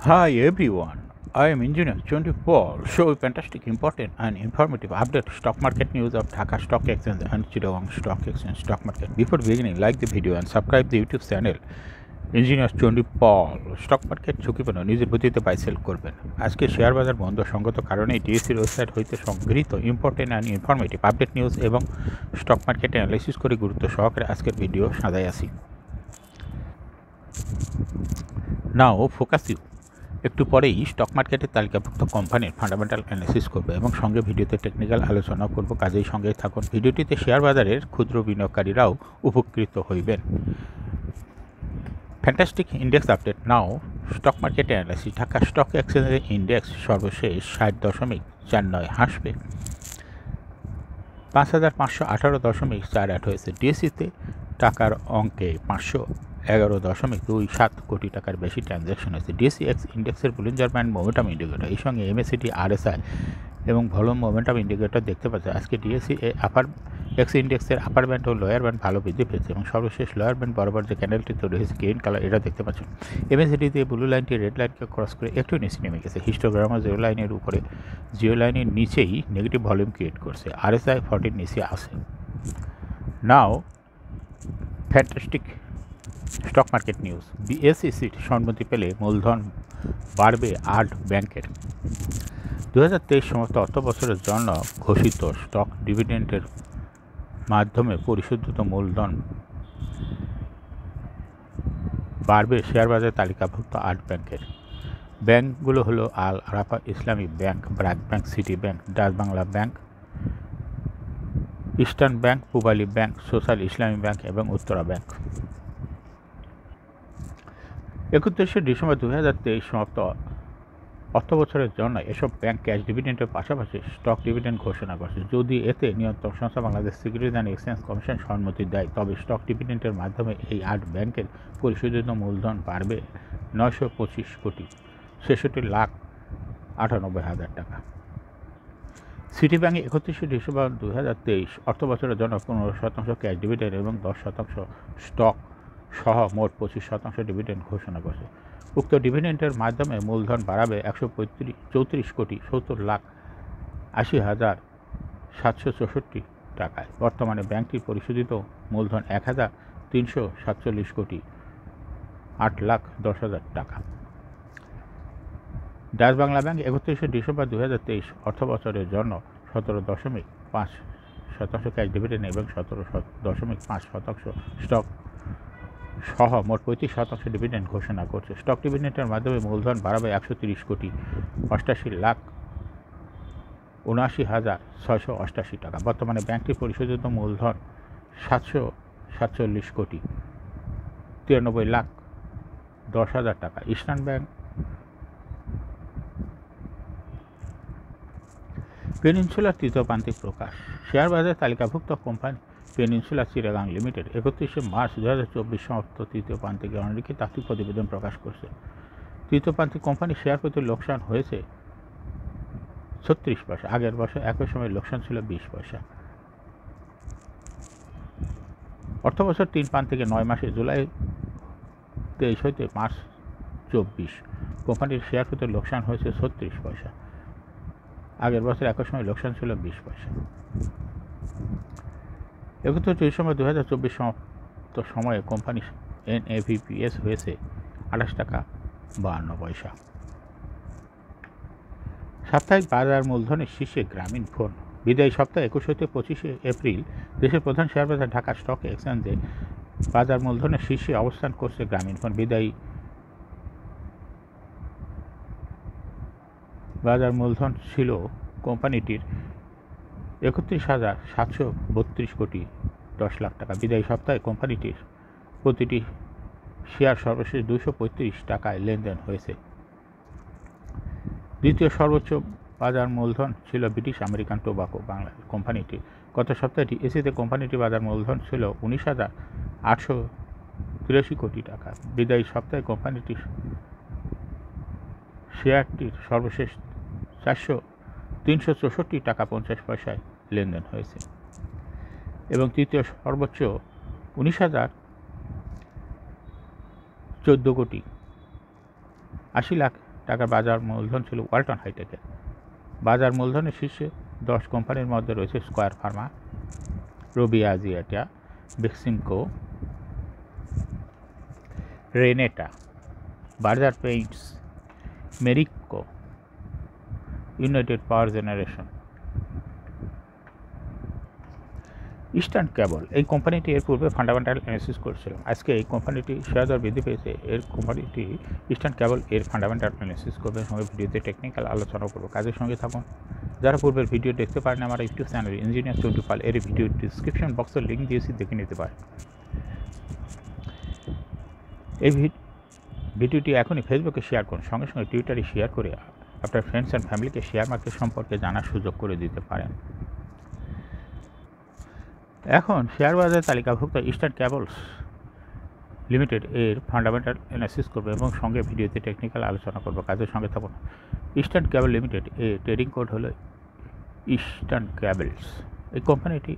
Hi everyone, I am Engineer 24. Show fantastic, important and informative update stock market news of Dhaka Stock Exchange and Chittagong Stock Exchange stock market. Before beginning, like the video and subscribe the YouTube channel Engineer 24. Stock market ঝুঁকিপূর্ণ নিজের বুদ্ধিতে buy sell করবেন। আজকে share বাজার বন্ধ সঙ্গত কারণে ডিএসসির website হইতে সংগৃহীত important and informative update news এবং স্টক মার্কেট অ্যানালাইসিস করে গুরুত্ব সহকারে আজকের ভিডিও সাজাই আসি। নাও ফোকাস ইউ। একটু পরেই স্টক মার্কেটের তালিকাভুক্ত কোম্পানির ফান্ডামেন্টাল অ্যানালিসিস করবে এবং সঙ্গে ভিডিওতে টেকনিক্যাল আলোচনাও করব, কাজেই সঙ্গেই থাকুন। ভিডিওটিতে শেয়ার বাজারের ক্ষুদ্র বিনিয়োগকারীরাও উপকৃত হইবেন। ফ্যান্টাস্টিক ইন্ডেক্স আপডেট নাও stock market analysis. Dhaka stock এক্সচেঞ্জের ইন্ডেক্স সর্বশেষ 60.49 হাসবে 5518.48 হয়েছে। ডিএসসিতে টাকার অঙ্কে 511.27 কোটি টাকার বেশি ট্রানজ্যাকশন হয়েছে। ডিএসসি এক্স ইন্ডেক্সের বুলিঞ্জার ব্যান্ড মোমেন্টাম ইন্ডিকেটর, এই সঙ্গে এমএসিডি আরএসআই এবং ভলিউম মোমেন্টাম ইন্ডিকেটর দেখতে পাচ্ছে। আজকে ডিএসসি আপার এক্স ইন্ডেক্সের আপার ব্যান্ড ও লোয়ার ব্যান্ড ভালো বৃদ্ধি পেয়েছে এবং সর্বশেষ লোয়ার ব্যান্ড বরাবর যে ক্যান্ডেলটি তৈরি হয়েছে গ্রিন কালার, এটা দেখতে পাচ্ছেন। এমএসিডিতে ব্লু লাইনটি রেড লাইনকে ক্রস করে একটু নিচে নেমে গেছে। হিস্টোগ্রামা জিরো লাইনের উপরে, জিরো লাইনের নিচেই নেগেটিভ ভলিউম ক্রিয়েট করছে। আরএসআই 40 নিচে আছে। নাও ফ্যান্টাস্টিক স্টক মার্কেট নিউজ। বিএসইসির সম্মতি পেলে মূলধন বাড়বে 8 ব্যাংকের। 2023 সমস্ত অর্থ বছরের জন্য ঘোষিত স্টক ডিভিডেন্ডের মাধ্যমে পরিশোধিত মূলধন বাড়বে শেয়ার বাজারে তালিকাভুক্ত 8 ব্যাংকের। ব্যাংকগুলো হলো আল আরাফা ইসলামী bank, BRAC bank, city bank, Dutch Bangla bank, eastern bank, Pubali bank, social ইসলামী ব্যাংক এবং উত্তরা ব্যাংক। 31 ডিসেম্বর 2023 সমাপ্ত অর্থ বছরের জন্য এসব ব্যাংক ক্যাশ ডিভিডেন্ডের পাশাপাশি স্টক ডিভিডেন্ড ঘোষণা করছে। যদি এতে নিয়ন্ত্রক সংস্থা Bangladesh securities and exchange commission সম্মতি দেয়, তবে স্টক ডিভিডেন্ডের মাধ্যমে এই 8 ব্যাংকের পরিশোধিত মূলধন বাড়বে 925 কোটি 66,98,000 টাকা। সিটি ব্যাংকে 31 ডিসেম্বর 2023 অর্থ বছরের জন্য 15% ক্যাশ ডিভিডেন্ড এবং 10% স্টক সহ মোট 25% ডিভিডেন্ড ঘোষণা করছে। উক্ত ডিভিডেন্ডের মাধ্যমে মূলধন বাড়াবে 134 কোটি 70,80,764 টাকায়। বর্তমানে ব্যাংকটির পরিশোধিত মূলধন 1,347 কোটি 8,10,000 টাকা। ডাচ বাংলা ব্যাংক 31 ডিসেম্বর 2023 অর্থ বছরের জন্য 17.5% ক্যাশ ডিভিডেন্ড এবং 17.5% স্টক সহ মোট 35% ডিভিডেন্ড ঘোষণা করছে। স্টক ডিভিডেন্ডের মাধ্যমে মূলধন বাড়াবে 130 কোটি 88,79,688 টাকা। বর্তমানে ব্যাংকটির পরিশোধিত মূলধন 747 কোটি 93,10,000 টাকা। ইস্টার্ন ব্যাংক পেনিনসুলার তৃতীয় প্রান্তিক প্রকাশ। শেয়ার বাজারে তালিকাভুক্ত company peninsula Chittagong limited 31 March 2024 সমাপ্ত তৃতীয় প্রান্তিকে অনলিখিত তাত্ত্বিক প্রতিবেদন প্রকাশ করছে। তৃতীয় প্রান্তিক কোম্পানি শেয়ার প্রতি লোকসান হয়েছে 36 পয়সা। আগের বছর একই সময় লোকসান ছিল 20 পয়সা। অর্থ বছর 3 প্রান্তিকে 9 মাসে জুলাই 23 হইতে মার্চ 24 কোম্পানির শেয়ার প্রতি লোকসান হয়েছে 36 পয়সা। আগের বছর একই সময় লোকসান ছিল 20 পয়সা। 31 ডিসেম্বর 2024 সমাপ্ত সময়ে কোম্পানি NAVPS হয়েছে 28 টাকা 52 পয়সা। সাপ্তাহিক বাজার মূলধনের শীর্ষে গ্রামীণ ফোন। বিদায়ী সপ্তাহে 21 হতে 25 এপ্রিল দেশের প্রধান শেয়ার বাজার ঢাকা স্টক এক্সচেঞ্জে বাজার মূলধনের শীর্ষে অবস্থান করছে গ্রামীণ ফোন। বিদায়ী বাজার মূলধন ছিল কোম্পানিটির 31,732 কোটি 10 লাখ টাকা। বিদায়ী সপ্তাহে কোম্পানিটির প্রতিটি শেয়ার সর্বশেষ 235 টাকায় লেনদেন হয়েছে। দ্বিতীয় সর্বোচ্চ বাজার মূলধন ছিল ব্রিটিশ আমেরিকান টোবাকো বাংলা কোম্পানিটির। গত সপ্তাহে ডিএসসিতে কোম্পানিটির বাজার মূলধন ছিল 19,883 কোটি টাকা। বিদায়ী সপ্তাহে কোম্পানিটির শেয়ারটির সর্বশেষ 364 টাকা 50 পয়সায় লেনদেন হয়েছে এবং তৃতীয় সর্বোচ্চ 19,014 কোটি 80 লাখ টাকার বাজার মূলধন ছিল ওয়ালটন হাইটেকের। বাজার মূলধনের শীর্ষে 10 কোম্পানির মধ্যে রয়েছে Square Pharma, Robi Axiata, Beximco, Renata, Berger Paints, Marico, United Power Generation. Eastern Cable, এই কোম্পানিটি এর পূর্বে ফান্ডামেন্টাল অ্যানালিসিস করেছিল। আজকে এই কোম্পানিটি শেয়ার দর বৃদ্ধি পেয়েছে। এর কোম্পানিটি ইস্টার্ন কেবল এর ফান্ডামেন্টাল অ্যানালিসিস করবে, সঙ্গে ভিডিওতে টেকনিক্যাল আলোচনা করবো। কাজের সঙ্গে থাকুন। যারা পূর্বের ভিডিও দেখতে পারেন, আমার ইউটিউব চ্যানেল ইঞ্জিনিয়ার চন্ডু পাল এর ভিডিও ডিসক্রিপশন বক্সের লিঙ্ক দিয়েছি, দেখে নিতে পারেন। এই ভিডিওটি এখনই ফেসবুকে শেয়ার করুন, সঙ্গে সঙ্গে টুইটারে শেয়ার করে আপনার ফ্রেন্ডস অ্যান্ড ফ্যামিলিকে শেয়ার মার্কেট সম্পর্কে জানার সুযোগ করে দিতে পারেন। এখন শেয়ার বাজারে তালিকাভুক্ত ইস্টার্ন কেবলস লিমিটেড এর ফান্ডামেন্টাল অ্যানালিসিস করবে এবং সঙ্গে ভিডিওতে টেকনিক্যাল আলোচনা করবো। কাজের সঙ্গে থাকুন। ইস্টার্ন কেবল লিমিটেড এর ট্রেডিং কোড হলো ইস্টার্ন কেবলস। এই কোম্পানিটি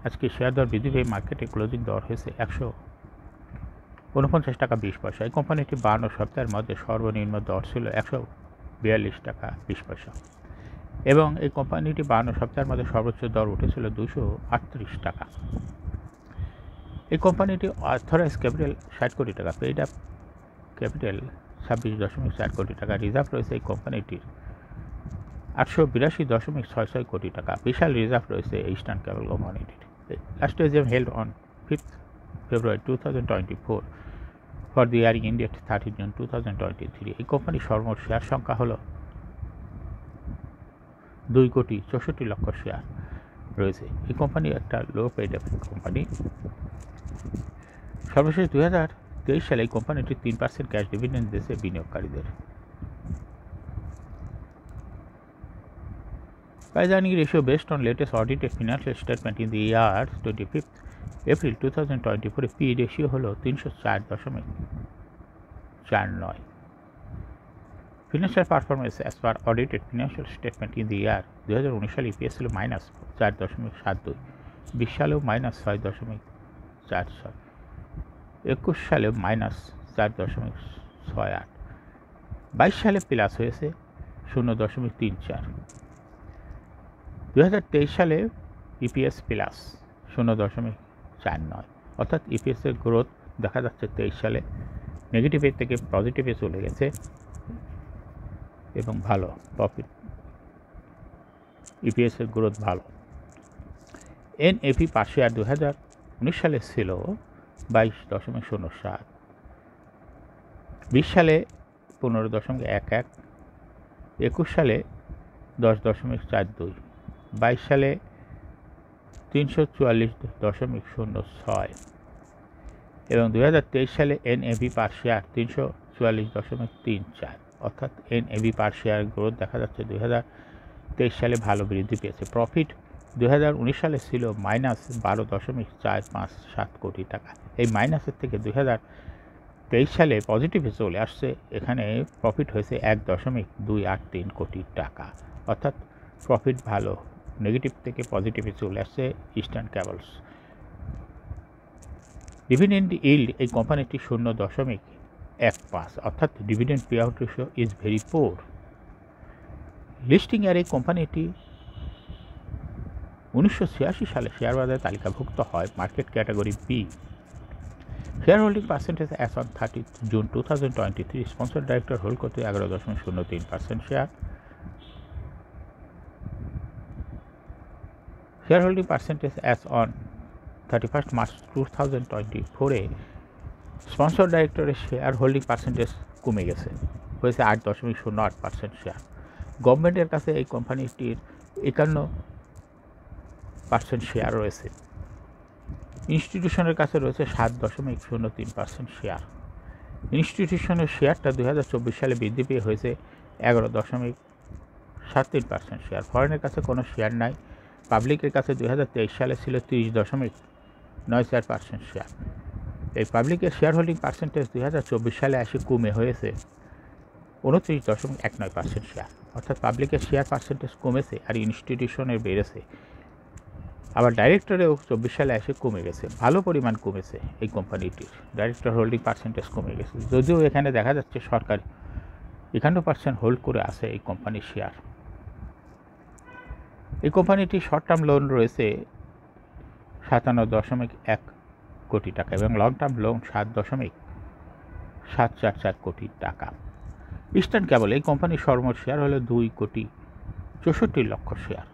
আজকে শেয়ার দর বৃদ্ধি পেয়ে মার্কেটে ক্লোজিং দর হয়েছে 149 টাকা 20 পয়সা। এই কোম্পানিটি 52 সপ্তাহের মধ্যে সর্বনিম্ন দর ছিল 142 টাকা 20 পয়সা এবং এই কোম্পানিটি 52 সপ্তাহের মধ্যে সর্বোচ্চ দর উঠেছিল 238 টাকা। এই কোম্পানিটি অথরাইজ ক্যাপিটাল 60 কোটি টাকা, পেইড আপ ক্যাপিটাল 26.4 কোটি টাকা, রিজার্ভ রয়েছে এই কোম্পানিটির 882.66 কোটি টাকা। বিশাল রিজার্ভ রয়েছে ইস্টার্ন কেবল কোম্পানিটির। Last AGM held on 5th February 2024 for the earring India 30 June 2023। এই কোম্পানির সর্বমোট শেয়ার সংখ্যা হল 2,64,00,000 শেয়ার রয়েছে। এই কোম্পানি একটা লো পেইড আপ কোম্পানি। সর্বশেষ 2023 সালে এই কোম্পানিটি 3% ক্যাশ ডিভিডেন্ড দিয়েছে বিনিয়োগকারীদের। Price earning ratio based on latest audited financial statement in the year 25th April 2024 P ratio হলো 304.49। Financial performance as per audited financial statement in the year 2019 সালে EPS ছিল -4.72, 20 সালেও -6.46, 21 সালেও -4.68, 22 সালে প্লাস হয়েছে 0.34, 2023 সালে ইপিএস প্লাস 0.49, অর্থাৎ ইপিএসের গ্রোথ দেখা যাচ্ছে 23 সালে নেগেটিভের থেকে পজিটিভে চলে গেছে এবং ভালো প্রফিট, ইপিএসের গ্রোথ ভালো। এনএভি পার শেয়ার 2019 সালে ছিল 22.07, 20 সালে 15.11, 21 সালে 10.42, 22 সালে 344.06 এবং 2023 সালে এনএভি পার শেয়ার 344.34, অর্থাৎ এনএভি পার শেয়ার গ্রোথ দেখা যাচ্ছে 2023 সালে ভালো বৃদ্ধি পেয়েছে। প্রফিট 2019 সালে ছিল -12.457 কোটি টাকা। এই মাইনাসের থেকে 2023 সালে পজিটিভে চলে আসছে, এখানে প্রফিট হয়েছে 1.283 কোটি টাকা, অর্থাৎ প্রফিট ভালো, নেগেটিভ থেকে পজিটিভে চলে আসছে ইস্টার্ন কেবলস। ডিভিডেন্ড ইল্ড এই কোম্পানিটি 0.15, অর্থাৎ dividend pay out ratio is very poor. Listing এর এই কোম্পানিটি 1986 সালে শেয়ার বাজারে তালিকাভুক্ত হয় market category B. Share holding percentage as on 30 June 2023 sponsor director hold করতে 11.03% share. Share holding percentage as on 31 March 2024 sponsor ডাইরেক্টরের শেয়ার হোল্ডিং পার্সেন্টেজ কমে গেছে, হয়েছে 8.08% শেয়ার। গভর্নমেন্টের কাছে এই কোম্পানিটির 51% শেয়ার রয়েছে। ইনস্টিটিউশনের কাছে রয়েছে 7.03% শেয়ার। ইনস্টিটিউশনের শেয়ারটা 2024 সালে বৃদ্ধি পেয়ে হয়েছে 11.73% শেয়ার। ফরেনের কাছে কোনো শেয়ার নাই। পাবলিকের কাছে 2023 সালে ছিল 30.94% শেয়ার। এই পাবলিকের শেয়ার হোল্ডিং পার্সেন্টেজ 2024 সালে এসে কমে হয়েছে 29.19% শেয়ার, অর্থাৎ পাবলিকের শেয়ার পার্সেন্টেজ কমেছে আর ইনস্টিটিউশনের বেড়েছে। আবার ডাইরেক্টরেও 24 সালে এসে কমে গেছে, ভালো পরিমাণ কমেছে এই কোম্পানিটির ডাইরেক্টর হোল্ডিং পার্সেন্টেজ কমে গেছে। যদিও এখানে দেখা যাচ্ছে সরকারি 51% হোল্ড করে আছে এই কোম্পানির শেয়ার। এই কোম্পানিটি শর্ট টার্ম লোন রয়েছে 57.1 কোটি টাকা এবং লং টার্ম লোন 7.744 কোটি টাকা। ইস্টার্ন কেবল এই কোম্পানির সর্বমোট শেয়ার হলো 2,64,00,000 শেয়ার।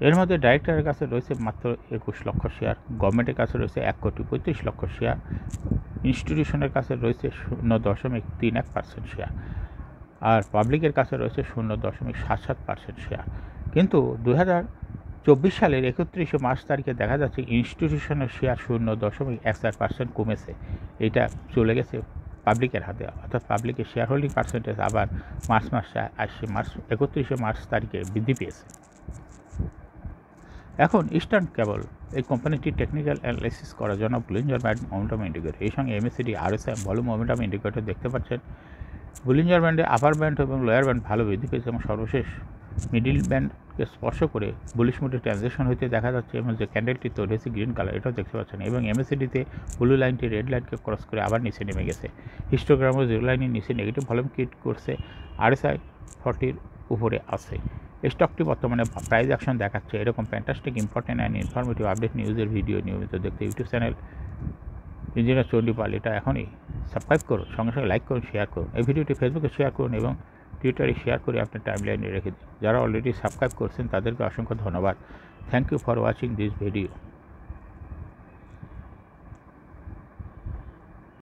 এর মধ্যে ডাইরেক্টরের কাছে রয়েছে মাত্র 21 লক্ষ শেয়ার, গভর্নমেন্টের কাছে রয়েছে 1,35,00,000 শেয়ার, ইনস্টিটিউশনের কাছে রয়েছে 0.31% শেয়ার, আর পাবলিকের কাছে রয়েছে 0.77% শেয়ার। কিন্তু 2024 সালের 31 মার্চ তারিখে দেখা যাচ্ছে ইনস্টিটিউশনের শেয়ার 0.14% কমেছে। এটা চলে গেছে পাবলিকের হাতে, অর্থাৎ পাবলিকের শেয়ার হোল্ডিং পার্সেন্টেজ আবার মার্চ 31 মার্চ তারিখে বৃদ্ধি পেয়েছে। এখন ইস্টার্ন কেবল এই কোম্পানিটি টেকনিক্যাল অ্যানালাইসিস করার জন্য বুলিঞ্জার ব্যান্ড মোমেন্টাম ইন্ডিকেটর, এই সঙ্গে MACD RSI volume momentum indicator দেখতে পাচ্ছেন। বুলিঞ্জার ব্যান্ডে আপার ব্যান্ড এবং লোয়ার ব্যান্ড ভালো বৃদ্ধি পেয়েছে এবং সর্বশেষ মিডিল ব্যান্ডকে স্পর্শ করে বুলিশ মোডে ট্রানজেকশন হইতে দেখা যাচ্ছে এবং যে ক্যান্ডেলটি তৈরি হয়েছে গ্রিন কালার, এটাও দেখতে পাচ্ছেন। এবং এমএসিডিতে ব্লু লাইনটি রেড লাইনকে ক্রস করে আবার নিচে নেমে গেছে। হিস্টোগ্রামও জিরো লাইনের নিচে নেগেটিভ ভলিউম ক্রিয়েট করছে, আরএসআই 40-র উপরে আছে। স্টকটি বর্তমানে প্রাইস অ্যাকশন দেখাচ্ছে। এরকম fantastic important and informative update নিউজের ভিডিও নিয়মিত দেখতে ইউটিউব চ্যানেল ইঞ্জিনিয়ার চণ্ডীপাল এটা এখনই সাবস্ক্রাইব করুন, সঙ্গে সঙ্গে লাইক করুন, শেয়ার করুন। এই ভিডিওটি ফেসবুকে শেয়ার করুন এবং টুইটারে শেয়ার করে আপনার টাইমলাইনে রেখে দিন। যারা অলরেডি সাবস্ক্রাইব করছেন তাদেরকে অসংখ্য ধন্যবাদ। Thank you for watching this video.